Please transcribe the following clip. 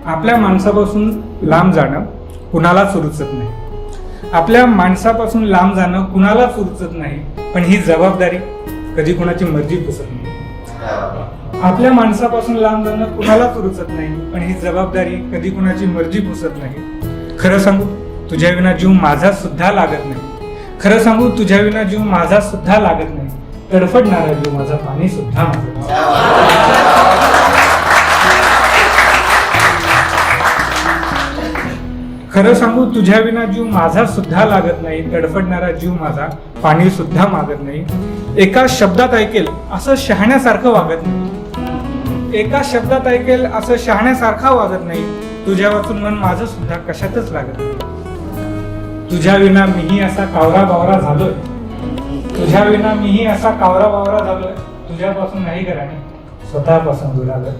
आपल्या माणसापासून लांब जाणं कुणालाच रुचत नाही. आपल्या माणसापासून लांब जाणं कुणालाच रुचत नाही, पण ही जबाबदारी कधी कुणाची मर्जी पुसत नाही. आपल्या माणसापासून लांब जाणं कुणालाच रुचत नाही, पण ही जबाबदारी कधी कुणाची मर्जी पुसत नाही. खरं सांगू तुझ्या विना जीव माझा सुद्धा लागत नाही. खरं सांगू तुझ्या विना जीव माझा सुद्धा लागत नाही. तडफडणारा जीव माझा पाणी सुद्धा मागत नाही. खरं सांगू तुझ्या विना जीव माझा सुद्धा लागत नाही. तडफडणारा जीव माझा पाणी सुद्धा मागत नाही. एका शब्दात ऐकेल असं शहाण्यासारखं वागत नाही. एका शब्दात ऐकेल असं शहाण्यासारखा वागत नाही. तुझ्या वाचून मन माझं सुद्धा कशातच लागत नाही. तुझ्या विना मीही असा कावरा बावरा झालोय. तुझ्या विना मीही असा कावरा बावरा झालोय. तुझ्यापासून नाही कराने स्वतःपासून दुरावलं.